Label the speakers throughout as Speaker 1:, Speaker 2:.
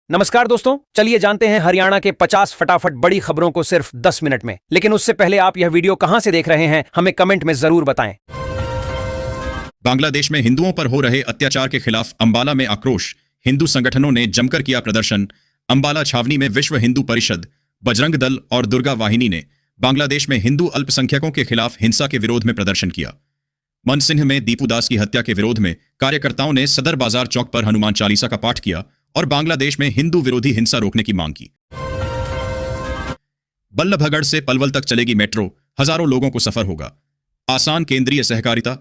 Speaker 1: नमस्कार दोस्तों, चलिए जानते हैं हरियाणा के 50 फटाफट बड़ी खबरों को सिर्फ 10 मिनट में। लेकिन उससे पहले आप यह वीडियो कहां से देख रहे हैं, हमें कमेंट में जरूर बताएं।
Speaker 2: बांग्लादेश में हिंदुओं पर हो रहे अत्याचार के खिलाफ अंबाला में आक्रोश। हिंदू संगठनों ने जमकर किया प्रदर्शन। अंबाला छावनी में विश्व हिंदू परिषद, बजरंग दल और दुर्गा वाहिनी ने बांग्लादेश में हिंदू अल्पसंख्यकों के खिलाफ हिंसा के विरोध में प्रदर्शन किया। मनसिंह में दीपू दास की हत्या के विरोध में कार्यकर्ताओं ने सदर बाजार चौक पर हनुमान चालीसा का पाठ किया और बांग्लादेश में हिंदू विरोधी हिंसा रोकने की मांग की। बल्लभगढ़ से पलवल तक चलेगी मेट्रो, हजारों लोगों को सफर होगा। आसान केंद्रीय सहकारिता।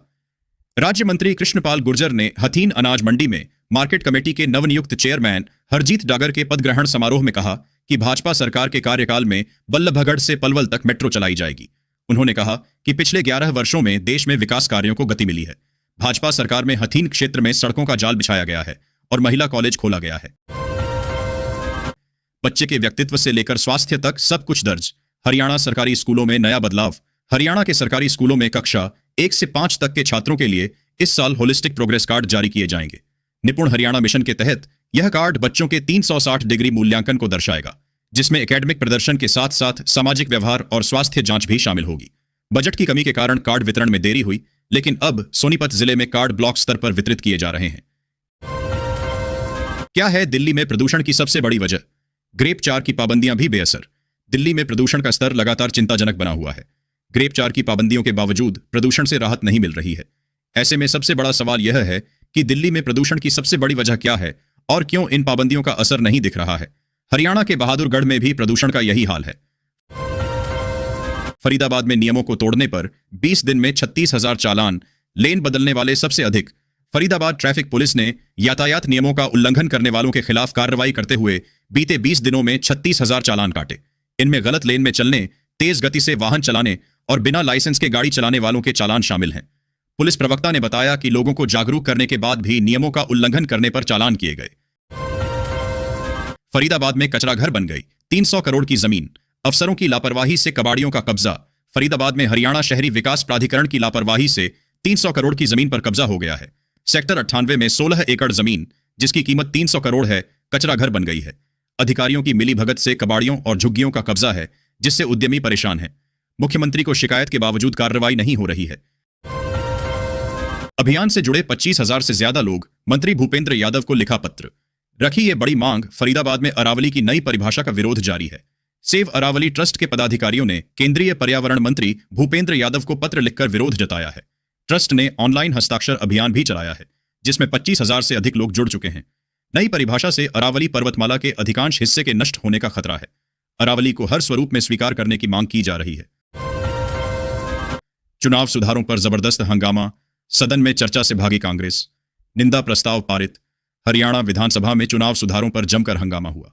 Speaker 2: राज्य मंत्री कृष्णपाल गुर्जर ने हथीन अनाज मंडी में मार्केट कमेटी के नवनियुक्त चेयरमैन हरजीत डागर के पद ग्रहण समारोह में कहा कि भाजपा सरकार के कार्यकाल में बल्लभगढ़ से पलवल तक मेट्रो चलाई जाएगी। उन्होंने कहा कि पिछले 11 वर्षों में देश में विकास कार्यों को गति मिली है। भाजपा सरकार में हथीन क्षेत्र में सड़कों का जाल बिछाया गया है और महिला कॉलेज खोला गया है। बच्चे के व्यक्तित्व से लेकर स्वास्थ्य तक सब कुछ दर्ज। हरियाणा सरकारी स्कूलों में नया बदलाव। हरियाणा के सरकारी स्कूलों में कक्षा 1 से 5 तक के छात्रों के लिए इस साल होलिस्टिक प्रोग्रेस कार्ड जारी किए जाएंगे। निपुण हरियाणा मिशन के तहत यह कार्ड बच्चों के 360 डिग्री मूल्यांकन को दर्शाएगा, जिसमें एकेडमिक प्रदर्शन के साथ साथ सामाजिक व्यवहार और स्वास्थ्य जांच भी शामिल होगी। बजट की कमी के कारण कार्ड वितरण में देरी हुई, लेकिन अब सोनीपत जिले में कार्ड ब्लॉक स्तर पर वितरित किए जा रहे हैं। क्या है दिल्ली में प्रदूषण की सबसे बड़ी वजह? ग्रेप 4 की पाबंदियां भी बेअसर। दिल्ली में प्रदूषण का स्तर लगातार चिंताजनक बना हुआ है। ग्रेप 4 की पाबंदियों के बावजूद प्रदूषण से राहत नहीं मिल रही है। ऐसे में सबसे बड़ा सवाल यह है कि दिल्ली में प्रदूषण की सबसे बड़ी वजह क्या है और क्यों इन पाबंदियों का असर नहीं दिख रहा है। हरियाणा के बहादुरगढ़ में भी प्रदूषण का यही हाल है। फरीदाबाद में नियमों को तोड़ने पर 20 दिन में 36,000 चालान। लेन बदलने वाले सबसे अधिक। फरीदाबाद ट्रैफिक पुलिस ने यातायात नियमों का उल्लंघन करने वालों के खिलाफ कार्रवाई करते हुए बीते 20 दिनों में 36,000 चालान काटे। इनमें गलत लेन में चलने, तेज गति से वाहन चलाने और बिना लाइसेंस के गाड़ी चलाने वालों के चालान शामिल हैं। पुलिस प्रवक्ता ने बताया कि लोगों को जागरूक करने के बाद भी नियमों का उल्लंघन करने पर चालान किए गए। फरीदाबाद में कचरा घर बन गई। 300 करोड़ की जमीन। अफसरों की लापरवाही से कबाड़ियों का कब्जा। फरीदाबाद में हरियाणा शहरी विकास प्राधिकरण की लापरवाही से 300 करोड़ की जमीन पर कब्जा हो गया है। सेक्टर 98 में 16 एकड़ जमीन, जिसकी कीमत 300 करोड़ है, कचरा घर बन गई है। अधिकारियों की मिलीभगत से कबाड़ियों और झुग्गियों का कब्जा है, जिससे उद्यमी परेशान हैं। मुख्यमंत्री को शिकायत के बावजूद कार्रवाई नहीं हो रही है। अभियान से जुड़े 25,000 से ज्यादा लोग। मंत्री भूपेंद्र यादव को लिखा पत्र। रखी ये बड़ी मांग। फरीदाबाद में अरावली की नई परिभाषा का विरोध जारी है। सेव अरावली ट्रस्ट के पदाधिकारियों ने केंद्रीय पर्यावरण मंत्री भूपेंद्र यादव को पत्र लिखकर विरोध जताया है। ट्रस्ट ने ऑनलाइन हस्ताक्षर अभियान भी चलाया है, जिसमें 25,000 से अधिक लोग जुड़ चुके हैं। नई परिभाषा से अरावली पर्वतमाला के अधिकांश हिस्से के नष्ट होने का खतरा है। अरावली को हर स्वरूप में स्वीकार करने की मांग की जा रही है। चुनाव सुधारों पर जबरदस्त हंगामा। सदन में चर्चा से भागी कांग्रेस। निंदा प्रस्ताव पारित। हरियाणा विधानसभा में चुनाव सुधारों पर जमकर हंगामा हुआ।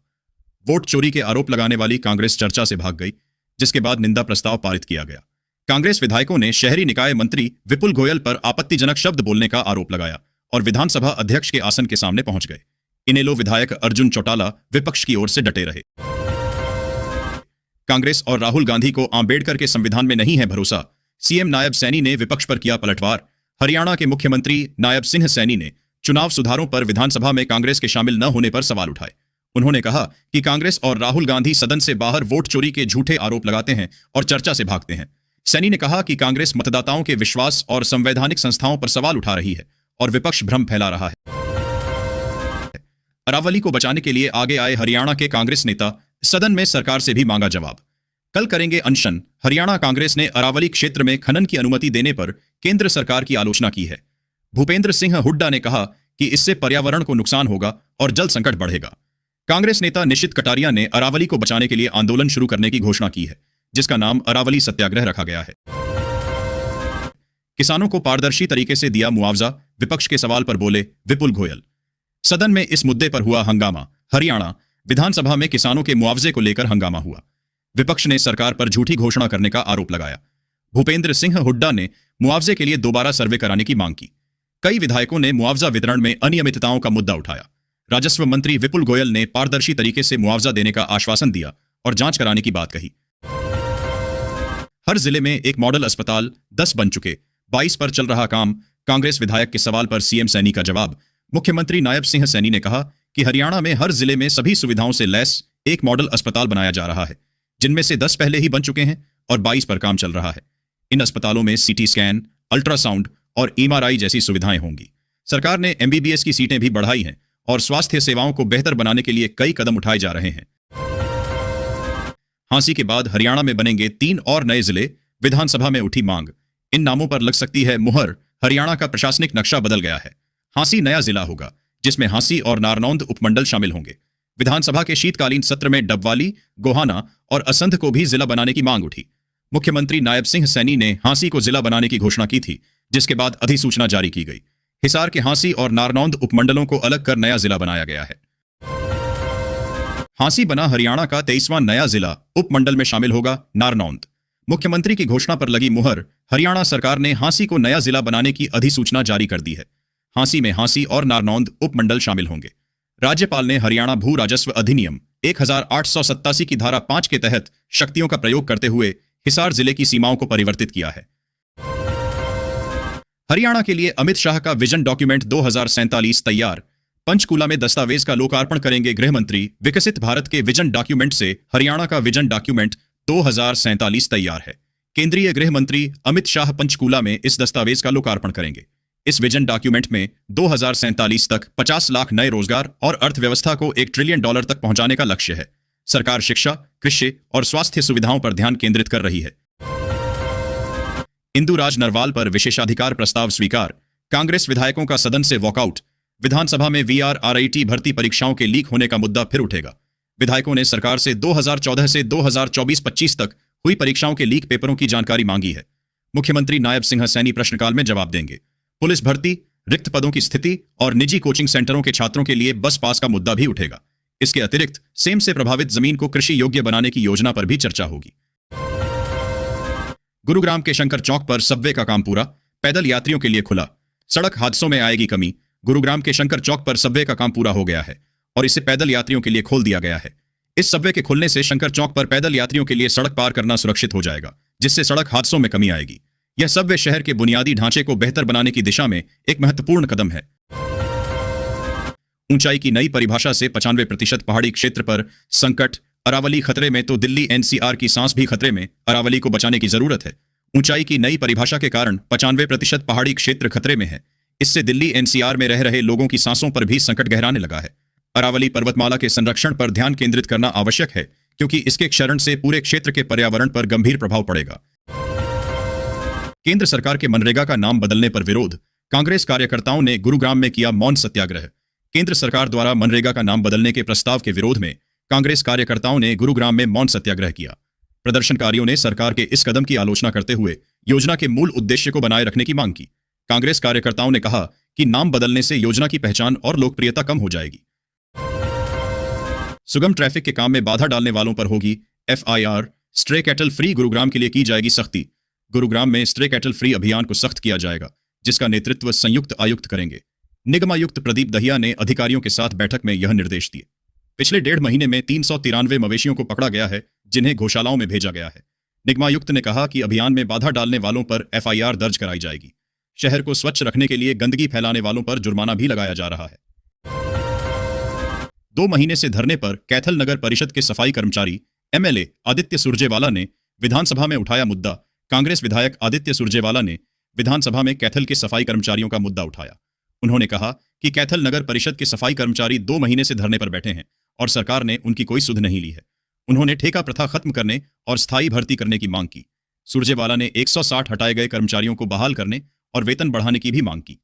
Speaker 2: वोट चोरी के आरोप लगाने वाली कांग्रेस चर्चा से भाग गई, जिसके बाद निंदा प्रस्ताव पारित किया गया। कांग्रेस विधायकों ने शहरी निकाय मंत्री विपुल गोयल पर आपत्तिजनक शब्द बोलने का आरोप लगाया और विधानसभा अध्यक्ष के आसन के सामने पहुंच गए। इनेलो विधायक अर्जुन चौटाला विपक्ष की ओर से डटे रहे। कांग्रेस और राहुल गांधी को आंबेडकर के संविधान में नहीं है भरोसा। सीएम नायब सैनी ने विपक्ष पर किया पलटवार। हरियाणा के मुख्यमंत्री नायब सिंह सैनी ने चुनाव सुधारों पर विधानसभा में कांग्रेस के शामिल न होने पर सवाल उठाए। उन्होंने कहा कि कांग्रेस और राहुल गांधी सदन से बाहर वोट चोरी के झूठे आरोप लगाते हैं और चर्चा से भागते हैं। सैनी ने कहा कि कांग्रेस मतदाताओं के विश्वास और संवैधानिक संस्थाओं पर सवाल उठा रही है और विपक्ष भ्रम फैला रहा है। अरावली को बचाने के लिए आगे आए हरियाणा के कांग्रेस नेता सदन में सरकार से भी मांगा जवाब। कल करेंगे अनशन। हरियाणा कांग्रेस ने अरावली क्षेत्र में खनन की अनुमति देने पर केंद्र सरकार की आलोचना की है। भूपेंद्र सिंह हुड्डा ने कहा कि इससे पर्यावरण को नुकसान होगा और जल संकट बढ़ेगा। कांग्रेस नेता निशित कटारिया ने अरावली को बचाने के लिए आंदोलन शुरू करने की घोषणा की है, जिसका नाम अरावली सत्याग्रह रखा गया है। किसानों को पारदर्शी तरीके से दिया मुआवजा। विपक्ष के सवाल पर बोले विपुल गोयल। सदन में इस मुद्दे पर हुआ हंगामा। हरियाणा विधानसभा में किसानों के मुआवजे को लेकर हंगामा हुआ। विपक्ष ने सरकार पर झूठी घोषणा करने का आरोप लगाया। भूपेंद्र सिंह हुड्डा ने मुआवजे के लिए दोबारा सर्वे कराने की मांग की। कई विधायकों ने मुआवजा वितरण में अनियमितताओं का मुद्दा उठाया। राजस्व मंत्री विपुल गोयल ने पारदर्शी तरीके से मुआवजा देने का आश्वासन दिया और जांच कराने की बात कही। हर जिले में एक मॉडल अस्पताल। 10 बन चुके, 22 पर चल रहा काम। कांग्रेस विधायक के सवाल पर सीएम सैनी का जवाब। मुख्यमंत्री नायब सिंह सैनी ने कहा कि हरियाणा में हर जिले में सभी सुविधाओं से लैस एक मॉडल अस्पताल बनाया जा रहा है, जिनमें से 10 पहले ही बन चुके हैं और 22 पर काम चल रहा है। इन अस्पतालों में सीटी स्कैन, अल्ट्रासाउंड और एमआरआई जैसी सुविधाएं होंगी। सरकार ने एमबीबीएस की सीटें भी बढ़ाई हैं और स्वास्थ्य सेवाओं को बेहतर बनाने के लिए कई कदम उठाए जा रहे हैं। हांसी के बाद हरियाणा में बनेंगे 3 और नए जिले, विधानसभा में उठी मांग। इन नामों पर लग सकती है मुहर। हरियाणा का प्रशासनिक नक्शा बदल गया है। हांसी नया जिला होगा, जिसमें हांसी और नारनौंद उपमंडल शामिल होंगे। विधानसभा के शीतकालीन सत्र में डबवाली, गोहाना और असंध को भी जिला बनाने की मांग उठी। मुख्यमंत्री नायब सिंह सैनी ने हांसी को जिला बनाने की घोषणा की थी, जिसके बाद अधिसूचना जारी की गई। हिसार के हांसी और नारनौंद उपमंडलों को अलग कर नया जिला बनाया गया है। हांसी बना हरियाणा का 23वां नया जिला, उपमंडल में शामिल होगा नारनौंद। मुख्यमंत्री की घोषणा पर लगी मुहर। हरियाणा सरकार ने हांसी को नया जिला बनाने की अधिसूचना जारी कर दी है। हांसी में हांसी और नारनौंद उपमंडल शामिल होंगे। राज्यपाल ने हरियाणा भू राजस्व अधिनियम 1887 की धारा 5 के तहत शक्तियों का प्रयोग करते हुए हिसार जिले की सीमाओं को परिवर्तित किया है। हरियाणा के लिए अमित शाह का विजन डॉक्यूमेंट 2047 तैयार। पंचकूला में दस्तावेज का लोकार्पण करेंगे गृह मंत्री। विकसित भारत के विजन डॉक्यूमेंट से हरियाणा का विजन डॉक्यूमेंट 2047 तैयार है। केंद्रीय गृह मंत्री अमित शाह पंचकूला में इस दस्तावेज का लोकार्पण करेंगे। इस विजन डॉक्यूमेंट में 2047 तक 50 लाख नए रोजगार और अर्थव्यवस्था को $1 ट्रिलियन तक पहुंचाने का लक्ष्य है। सरकार शिक्षा, कृषि और स्वास्थ्य सुविधाओं पर ध्यान केंद्रित कर रही है। इंदुराज नरवाल पर विशेषाधिकार प्रस्ताव स्वीकार। कांग्रेस विधायकों का सदन से वॉकआउट। विधानसभा में VRRIT भर्ती परीक्षाओं के लीक होने का मुद्दा फिर उठेगा। विधायकों ने सरकार से 2014 से 2024-25 तक हुई परीक्षाओं के लीक पेपरों की जानकारी मांगी है। मुख्यमंत्री नायब सिंह सैनी प्रश्नकाल में जवाब देंगे। पुलिस भर्ती, रिक्त पदों की स्थिति और निजी कोचिंग सेंटरों के छात्रों के लिए बस पास का मुद्दा भी उठेगा। इसके अतिरिक्त सेम से प्रभावित जमीन को कृषि योग्य बनाने की योजना पर भी चर्चा होगी। गुरुग्राम के शंकर चौक पर सबवे का काम पूरा, पैदल यात्रियों के लिए खुला। सड़क हादसों में आएगी कमी। गुरुग्राम के शंकर चौक पर सबवे का काम पूरा हो गया है और इसे पैदल यात्रियों के लिए खोल दिया गया है। इस सबवे के खुलने से शंकर चौक पर पैदल यात्रियों के लिए सड़क पार करना सुरक्षित हो जाएगा, जिससे सड़क हादसों में कमी आएगी। यह सबवे शहर के बुनियादी ढांचे को बेहतर बनाने की दिशा में एक महत्वपूर्ण कदम है। ऊंचाई की नई परिभाषा से 95% पहाड़ी क्षेत्र पर संकट। अरावली खतरे में तो दिल्ली NCR की सांस भी खतरे में। अरावली को बचाने की जरूरत है। ऊंचाई की नई परिभाषा के कारण 95% पहाड़ी क्षेत्र खतरे में है। इससे दिल्ली NCR में रह रहे लोगों की सांसों पर भी संकट गहराने लगा है। अरावली पर्वतमाला के संरक्षण पर ध्यान केंद्रित करना आवश्यक है, क्योंकि इसके क्षरण से पूरे क्षेत्र के पर्यावरण पर गंभीर प्रभाव पड़ेगा। केंद्र सरकार के मनरेगा का नाम बदलने पर विरोध। कांग्रेस कार्यकर्ताओं ने गुरुग्राम में किया मौन सत्याग्रह। केंद्र सरकार द्वारा मनरेगा का नाम बदलने के प्रस्ताव के विरोध में कांग्रेस कार्यकर्ताओं ने गुरुग्राम में मौन सत्याग्रह किया। प्रदर्शनकारियों ने सरकार के इस कदम की आलोचना करते हुए योजना के मूल उद्देश्य को बनाए रखने की मांग की। कांग्रेस कार्यकर्ताओं ने कहा कि नाम बदलने से योजना की पहचान और लोकप्रियता कम हो जाएगी। सुगम ट्रैफिक के काम में बाधा डालने वालों पर होगी FIR। Stray cattle free Gurugram के लिए की जाएगी सख्ती। गुरुग्राम में स्ट्रे कैटल फ्री अभियान को सख्त किया जाएगा, जिसका नेतृत्व संयुक्त आयुक्त करेंगे। निगमायुक्त प्रदीप दहिया ने अधिकारियों के साथ बैठक में यह निर्देश दिए। पिछले 1.5 महीने में 393 मवेशियों को पकड़ा गया है, जिन्हें गौशालाओं में भेजा गया है। निगमायुक्त ने कहा कि अभियान में बाधा डालने वालों पर FIR दर्ज कराई जाएगी। शहर को स्वच्छ रखने के लिए गंदगी फैलाने वालों पर जुर्माना भी लगाया जा रहा है। 2 महीने से धरने पर कैथल नगर परिषद के सफाई कर्मचारी। MLA आदित्य सुरजेवाला ने विधानसभा में उठाया मुद्दा। कांग्रेस विधायक आदित्य सुरजेवाला ने विधानसभा में कैथल के सफाई कर्मचारियों का मुद्दा उठाया। उन्होंने कहा कि कैथल नगर परिषद के सफाई कर्मचारी 2 महीने से धरने पर बैठे हैं और सरकार ने उनकी कोई सुध नहीं ली है। उन्होंने ठेका प्रथा खत्म करने और स्थायी भर्ती करने की मांग की। सुरजेवाला ने 160 हटाए गए कर्मचारियों को बहाल करने और वेतन बढ़ाने की भी मांग की।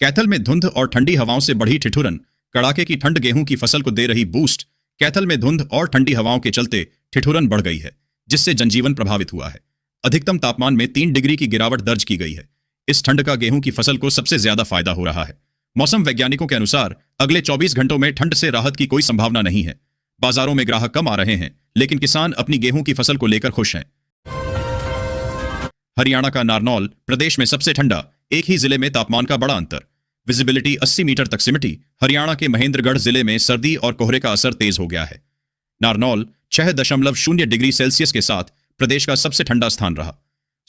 Speaker 2: कैथल में धुंध और ठंडी हवाओं से बढ़ी ठिठुरन। कड़ाके की ठंड गेहूं की फसल को दे रही बूस्ट। कैथल में धुंध और ठंडी हवाओं के चलते ठिठुरन बढ़ गई है, जिससे जनजीवन प्रभावित हुआ है। अधिकतम तापमान में 3 डिग्री की गिरावट दर्ज की गई है। इस ठंड का गेहूं की फसल को सबसे ज्यादा फायदा हो रहा है। मौसम वैज्ञानिकों के अनुसार अगले 24 घंटों में ठंड से राहत की कोई संभावना नहीं है। बाजारों में ग्राहक कम आ रहे हैं, लेकिन किसान अपनी गेहूं की फसल को लेकर खुश हैं। हरियाणा का नारनौल प्रदेश में सबसे ठंडा। एक ही जिले में तापमान का बड़ा अंतर। विजिबिलिटी 80 मीटर तक सिमटी। हरियाणा के महेंद्रगढ़ जिले में सर्दी और कोहरे का असर तेज हो गया है। नारनौल 6.0 डिग्री सेल्सियस के साथ प्रदेश का सबसे ठंडा स्थान रहा।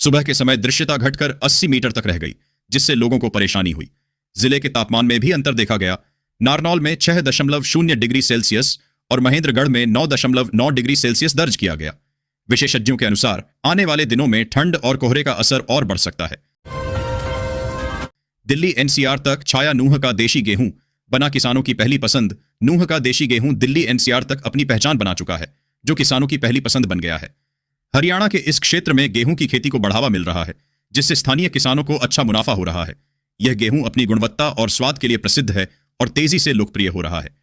Speaker 2: सुबह के समय दृश्यता घटकर 80 मीटर तक रह गई, जिससे लोगों को परेशानी हुई। जिले के तापमान में भी अंतर देखा गया। नारनौल में 6.0 डिग्री सेल्सियस और महेंद्रगढ़ में 9.9 डिग्री सेल्सियस दर्ज किया गया। विशेषज्ञों के अनुसार आने वाले दिनों में ठंड और कोहरे का असर और बढ़ सकता है। दिल्ली एनसीआर तक छाया नूह का देशी गेहूं, बना किसानों की पहली पसंद। नूह का देशी गेहूं दिल्ली एनसीआर तक अपनी पहचान बना चुका है, जो किसानों की पहली पसंद बन गया है। हरियाणा के इस क्षेत्र में गेहूं की खेती को बढ़ावा मिल रहा है, जिससे स्थानीय किसानों को अच्छा मुनाफा हो रहा है। यह गेहूं अपनी गुणवत्ता और स्वाद के लिए प्रसिद्ध है और तेजी से लोकप्रिय हो रहा है।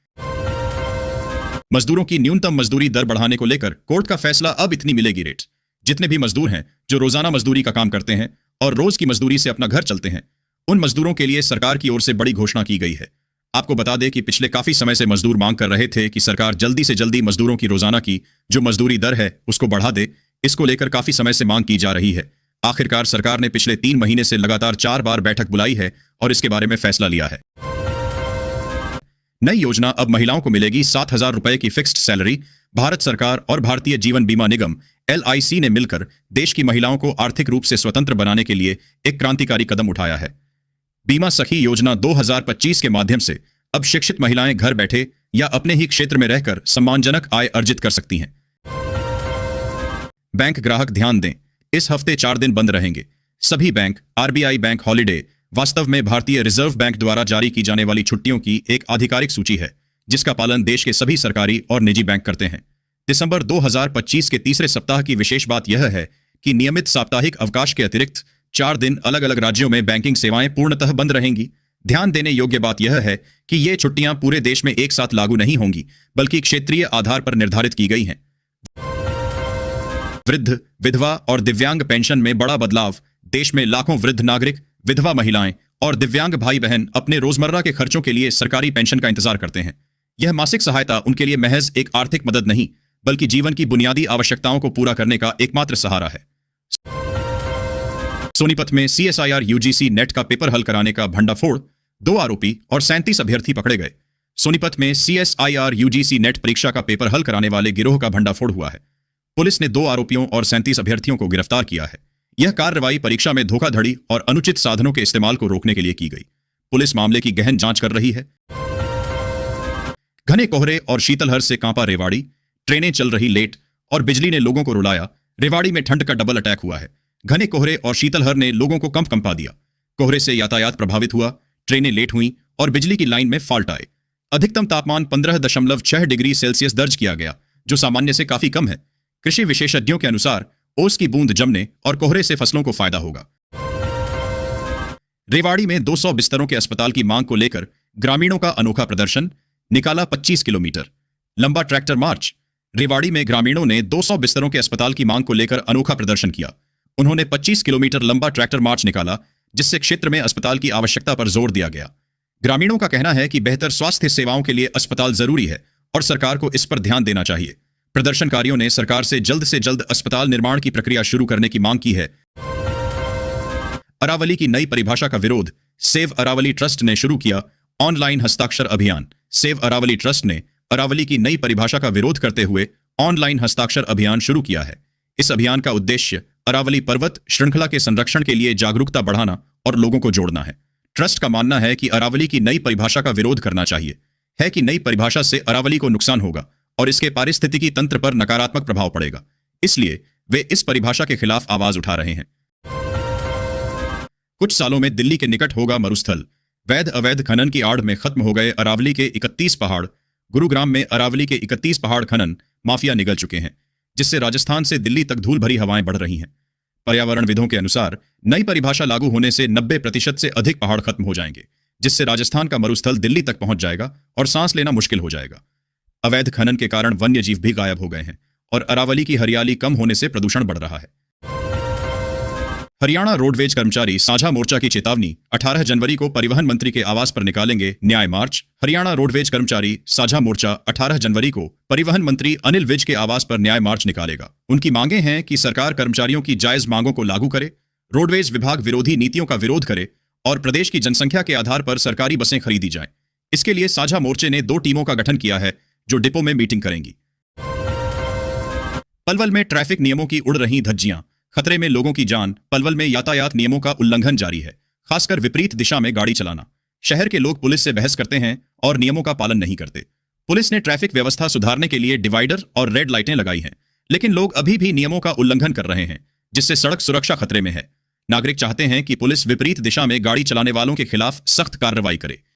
Speaker 2: मजदूरों की न्यूनतम मजदूरी दर बढ़ाने को लेकर कोर्ट का फैसला, अब इतनी मिलेगी रेट। जितने भी मजदूर हैं जो रोजाना मजदूरी का काम करते हैं और रोज की मजदूरी से अपना घर चलते हैं, उन मजदूरों के लिए सरकार की ओर से बड़ी घोषणा की गई है। आपको बता दें कि पिछले काफी समय से मजदूर मांग कर रहे थे कि सरकार जल्दी से जल्दी मजदूरों की रोजाना की जो मजदूरी दर है उसको बढ़ा दे। इसको लेकर काफी समय से मांग की जा रही है। आखिरकार सरकार ने पिछले 3 महीने से लगातार 4 बार बैठक बुलाई है और इसके बारे में फैसला लिया है। नई योजना, अब महिलाओं को मिलेगी 7,000 रुपए की फिक्स्ड सैलरी। भारत सरकार और भारतीय जीवन बीमा निगम LIC ने मिलकर देश की महिलाओं को आर्थिक रूप से स्वतंत्र बनाने के लिए एक क्रांतिकारी कदम उठाया है। बीमा सखी योजना 2025 के माध्यम से अब शिक्षित महिलाएं घर बैठे या अपने ही क्षेत्र में रहकर सम्मानजनक आय अर्जित कर सकती हैं। बैंक ग्राहक ध्यान दें, इस हफ्ते 4 दिन बंद रहेंगे। सभी बैंक, RBI बैंक हॉलिडे वास्तव में भारतीय रिजर्व बैंक द्वारा जारी की जाने वाली छुट्टियों की एक आधिकारिक सूची है, जिसका पालन देश के सभी सरकारी और निजी बैंक करते हैं। दिसंबर 2025 के तीसरे सप्ताह की विशेष बात यह है कि नियमित साप्ताहिक अवकाश के अतिरिक्त 4 दिन अलग अलग राज्यों में बैंकिंग सेवाएं पूर्णतः बंद रहेंगी। ध्यान देने योग्य बात यह है कि ये छुट्टियां पूरे देश में एक साथ लागू नहीं होंगी, बल्कि क्षेत्रीय आधार पर निर्धारित की गई हैं। वृद्ध, विधवा और दिव्यांग पेंशन में बड़ा बदलाव। देश में लाखों वृद्ध नागरिक, विधवा महिलाएं और दिव्यांग भाई बहन अपने रोजमर्रा के खर्चों के लिए सरकारी पेंशन का इंतजार करते हैं। यह मासिक सहायता उनके लिए महज एक आर्थिक मदद नहीं, बल्कि जीवन की बुनियादी आवश्यकताओं को पूरा करने का एकमात्र सहारा है। सोनीपत में CSIR UGC नेट का पेपर हल कराने का भंडाफोड़, 2 आरोपी और 37 अभ्यर्थी पकड़े गए। सोनीपत में CSIR UGC नेट परीक्षा का पेपर हल कराने वाले गिरोह का भंडाफोड़ हुआ है। पुलिस ने 2 आरोपियों और 37 अभ्यर्थियों को गिरफ्तार किया है। यह कार्रवाई परीक्षा में धोखाधड़ी और अनुचित साधनों के इस्तेमाल को रोकने के लिए की गई। पुलिस मामले की गहन जांच कर रही है। घने कोहरे और शीतलहर से कांपा रेवाड़ी, ट्रेनें चल रही लेट और बिजली ने लोगों को रुलाया। रेवाड़ी में ठंड का डबल अटैक हुआ है। घने कोहरे और शीतलहर ने लोगों को कंपा दिया। कोहरे से यातायात प्रभावित हुआ, ट्रेनें लेट हुईं और बिजली की लाइन में फॉल्ट आए। अधिकतम तापमान 15.6 डिग्री सेल्सियस दर्ज किया गया, जो सामान्य से काफी कम है। कृषि विशेषज्ञों के अनुसार ओस की बूंद जमने और कोहरे से फसलों को फायदा होगा। रेवाड़ी में 200 बिस्तरों के अस्पताल की मांग को लेकर ग्रामीणों का अनोखा प्रदर्शन, निकाला 25 किलोमीटर लंबा ट्रैक्टर मार्च। रेवाड़ी में ग्रामीणों ने 200 बिस्तरों के अस्पताल की मांग को लेकर अनोखा प्रदर्शन किया। उन्होंने 25 किलोमीटर लंबा ट्रैक्टर मार्च निकाला, जिससे क्षेत्र में अस्पताल की आवश्यकता पर जोर दिया गया। ग्रामीणों का कहना है कि बेहतर स्वास्थ्य सेवाओं के लिए अस्पताल जरूरी है और सरकार को इस पर ध्यान देना चाहिए। प्रदर्शनकारियों ने सरकार से जल्द अस्पताल निर्माण की प्रक्रिया शुरू करने की मांग की है। अरावली की नई परिभाषा का विरोध, सेव अरावली ट्रस्ट ने शुरू किया ऑनलाइन हस्ताक्षर अभियान। सेव अरावली ट्रस्ट ने अरावली की नई परिभाषा का विरोध करते हुए ऑनलाइन हस्ताक्षर अभियान शुरू किया है। इस अभियान का उद्देश्य अरावली पर्वत श्रृंखला के संरक्षण के लिए जागरूकता बढ़ाना और लोगों को जोड़ना है। ट्रस्ट का मानना है कि अरावली की नई परिभाषा का विरोध करना चाहिए है कि नई परिभाषा से अरावली को नुकसान होगा और इसके पारिस्थितिकी तंत्र पर नकारात्मक प्रभाव पड़ेगा, इसलिए वे इस परिभाषा के खिलाफ आवाज उठा रहे हैं। कुछ सालों में दिल्ली के निकट होगा मरुस्थल। वैध अवैध खनन की आड़ में खत्म हो गए अरावली के 31 पहाड़। गुरुग्राम में अरावली के 31 पहाड़ खनन माफिया निगल चुके हैं, जिससे राजस्थान से दिल्ली तक धूल भरी हवाएं बढ़ रही हैं। पर्यावरणविदों के अनुसार नई परिभाषा लागू होने से 90% से अधिक पहाड़ खत्म हो जाएंगे, जिससे राजस्थान का मरुस्थल दिल्ली तक पहुंच जाएगा और सांस लेना मुश्किल हो जाएगा। अवैध खनन के कारण वन्य जीव भी गायब हो गए हैं और अरावली की हरियाली कम होने से प्रदूषण बढ़ रहा है। हरियाणा रोडवेज कर्मचारी साझा मोर्चा की चेतावनी, 18 जनवरी को परिवहन मंत्री के आवास पर निकालेंगे न्याय मार्च। हरियाणा रोडवेज कर्मचारी साझा मोर्चा 18 जनवरी को परिवहन मंत्री अनिल विज के आवास पर न्याय मार्च निकालेगा। उनकी मांगे हैं कि सरकार कर्मचारियों की जायज मांगों को लागू करे, रोडवेज विभाग विरोधी नीतियों का विरोध करे और प्रदेश की जनसंख्या के आधार पर सरकारी बसें खरीदी जाएं। इसके लिए साझा मोर्चे ने 2 टीमों का गठन किया है, जो डिपो में मीटिंग करेंगी। पलवल में ट्रैफिक नियमों की उड़ रही धज्जियां, खतरे में लोगों की जान। पलवल में यातायात नियमों का उल्लंघन जारी है, खासकर विपरीत दिशा में गाड़ी चलाना। शहर के लोग पुलिस से बहस करते हैं और नियमों का पालन नहीं करते। पुलिस ने ट्रैफिक व्यवस्था सुधारने के लिए डिवाइडर और रेड लाइटें लगाई हैं, लेकिन लोग अभी भी नियमों का उल्लंघन कर रहे हैं, जिससे सड़क सुरक्षा खतरे में है। नागरिक चाहते हैं कि पुलिस विपरीत दिशा में गाड़ी चलाने वालों के खिलाफ सख्त कार्रवाई करे।